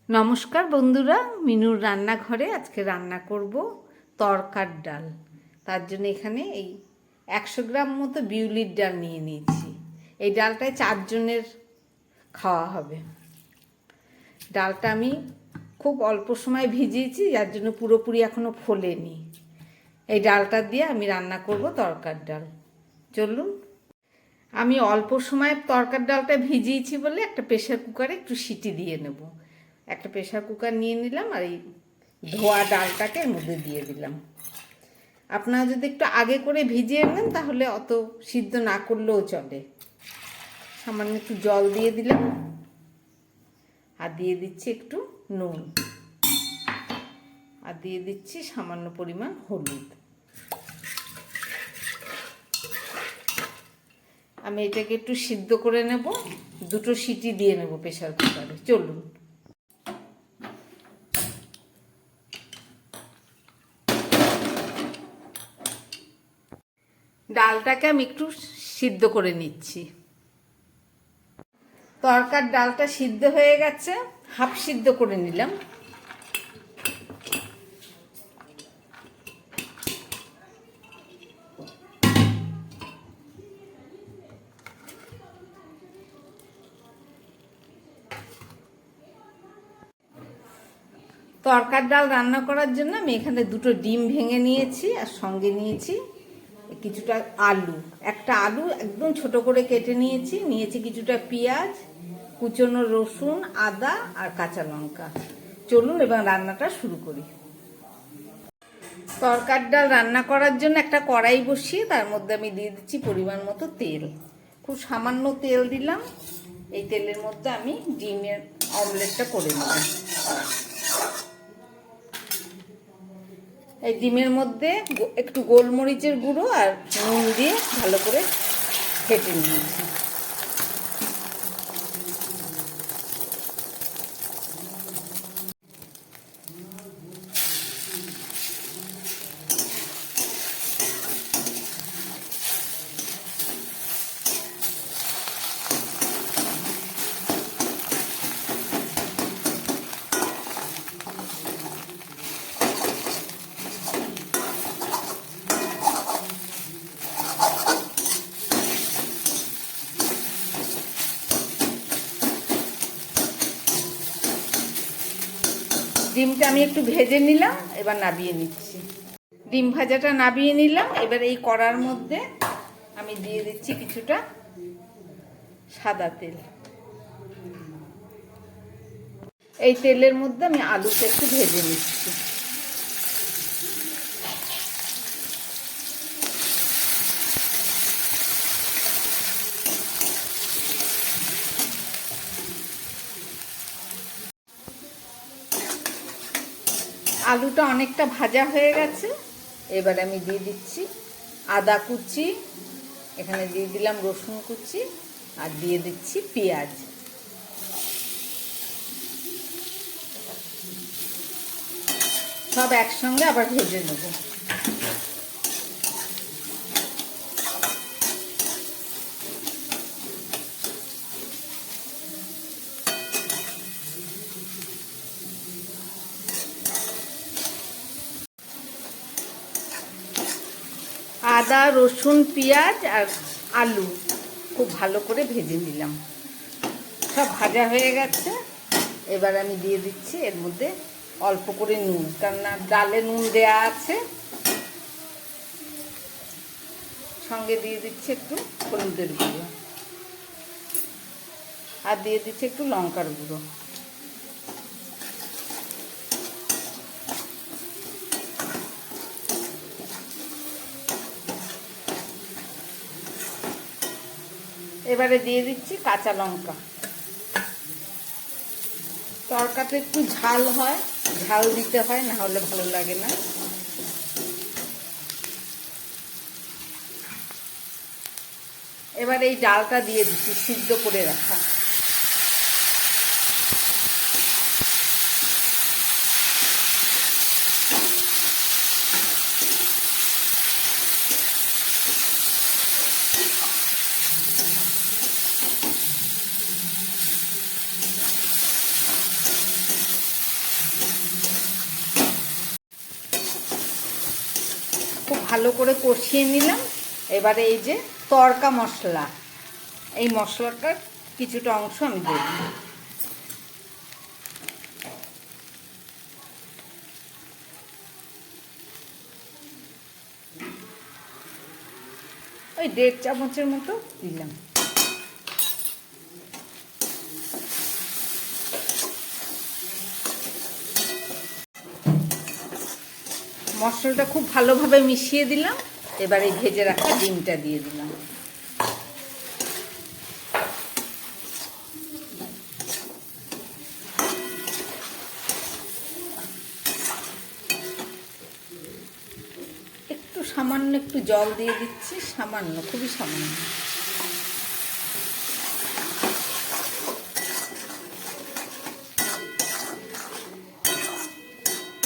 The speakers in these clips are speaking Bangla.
নমস্কার বন্ধুরা, মিনুর রান্নাঘরে আজকে রান্না করব তরকার ডাল। তার জন্য এখানে এই 100 গ্রাম মতো বিউলির ডাল নিয়ে নিয়েছি। এই ডালটায় 4 জনের খাওয়া হবে। ডালটা আমি খুব অল্প সময় ভিজিয়েছি, যার জন্য পুরোপুরি এখনো ফোলেনি। এই ডালটা দিয়ে আমি রান্না করব তরকার ডাল। চলুন, আমি অল্প সময় তরকার ডালটা ভিজিয়েছি বলে একটা প্রেশার কুকারে একটু সিটি দিয়ে নেব। একটা প্রেশার কুকার নিয়ে নিলাম আর এই ধোয়া ডালটাকে এর মধ্যে দিয়ে দিলাম। আপনারা যদি একটু আগে করে ভিজিয়ে নেন তাহলে অত সিদ্ধ না করলেও চলে। সামান্য একটু জল দিয়ে দিলাম আর দিয়ে দিচ্ছি একটু নুন আর দিয়ে দিচ্ছি সামান্য পরিমাণ হলুদ। আমি এটাকে একটু সিদ্ধ করে নেব, 2টো সিটি দিয়ে নেব প্রেশার কুকারে। চলুন, ডালটাকে আমি একটু সিদ্ধ করে নিচ্ছি। তরকার ডালটা সিদ্ধ হয়ে গেছে, হাফ সিদ্ধ করে নিলাম। তরকার ডাল রান্না করার জন্য আমি এখানে 2টো ডিম ভেঙে নিয়েছি আর সঙ্গে নিয়েছি কিছুটা আলু। একটা আলু একদম ছোট করে কেটে নিয়েছি কিছুটা পেঁয়াজ, কুচনো রসুন, আদা আর কাঁচা লঙ্কা। চলুন এবার রান্নাটা শুরু করি। তরকার ডাল রান্না করার জন্য একটা কড়াই বসিয়ে তার মধ্যে আমি দিয়ে দিচ্ছি পরিমাণ মতো তেল। খুব সামান্য তেল দিলাম। এই তেলের মধ্যে আমি ডিমের অমলেটটা করে নিলাম। এই ডিমের মধ্যে একটু গোলমরিচের গুঁড়ো আর নুন দিয়ে ভালো করে ফেটে নিয়েছি। ডিমটা আমি একটু ভেজে নিলাম, এবার নাবিয়ে নিচ্ছি। ডিম ভাজাটা নাবিয়ে নিলাম। এবার এই কড়ার মধ্যে আমি দিয়ে দিচ্ছি কিছুটা সাদা তেল। এই তেলের মধ্যে আমি আলুটা একটু ভেজে নিচ্ছি। আলুটা অনেকটা ভাজা হয়ে গেছে। এবার আমি দিয়ে দিচ্ছি আদা কুচি, এখানে দিয়ে দিলাম রসুন কুচি আর দিয়ে দিচ্ছি পেঁয়াজ। সব একসঙ্গে আবার ভেজে নেব। আদা, রসুন, পেঁয়াজ আর আলু খুব ভালো করে ভেজে নিলাম। সব ভাজা হয়ে গেছে। এবার আমি দিয়ে দিচ্ছি এর মধ্যে অল্প করে নুন, কেননা ডালে নুন দেয়া আছে। সঙ্গে দিয়ে দিচ্ছি একটু হলুদের গুঁড়ো আর দিয়ে দিচ্ছি একটু লঙ্কার গুঁড়ো। এবারে দিয়ে দিচ্ছি কাঁচা লঙ্কা। তরকাতে একটু ঝাল হয়, ঝাল দিতে হয়, না হলে ভালো লাগে না। এবার এই ডালটা দিয়ে দিচ্ছি সিদ্ধ করে রাখা। ভালো করে কষিয়ে নিলাম। এবারে এই যে তড়কা মশলা, এই মশলাটার কিছুটা অংশ আমি দেব। ওই 1.5 চামচের মতো দিলাম। মশলাটা খুব ভালোভাবে মিশিয়ে দিলাম। এবার এই ভেজে রাখা ডিমটা দিয়ে দিলাম। একটু সামান্য একটু জল দিয়ে দিচ্ছি, সামান্য, খুবই সামান্য।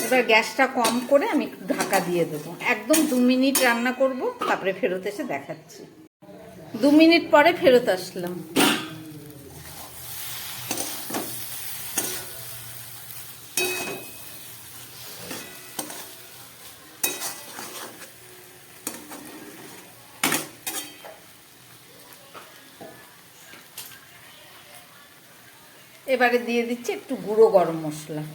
এবার গ্যাসটা কম করে আমি একটু ঢাকা দিয়ে দেবো। একদম 2 মিনিট রান্না করব, তারপরে ফেরত এসে দেখাচ্ছি। 2 মিনিট পরে ফেরত আসলাম। এবারে দিয়ে দিচ্ছি একটু গুঁড়ো গরম মশলা।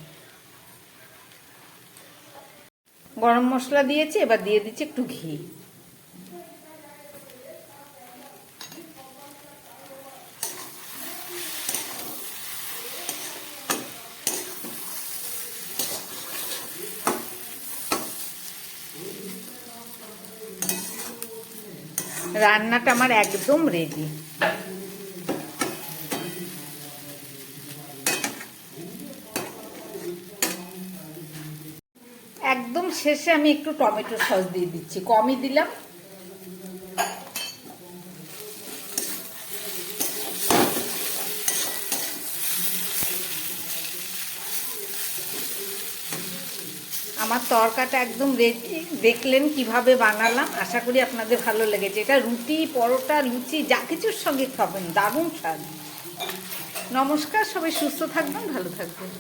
গরম মশলা দিয়েছি, এবার দিয়ে দিচ্ছি একটু ঘি। রান্নাটা আমার একদম রেডি। একদম শেষে আমি একটু টমেটো সস দিয়ে দিচ্ছি, কমই দিলাম। আমার তরকাটা একদম রেডি। দেখলেন কিভাবে বানালাম, আশা করি আপনাদের ভালো লেগেছে। এটা রুটি, পরোটা, লুচি যা কিছুর সঙ্গে খাবেন, দারুণ স্বাদ। নমস্কার, সবাই সুস্থ থাকবেন, ভালো থাকবেন।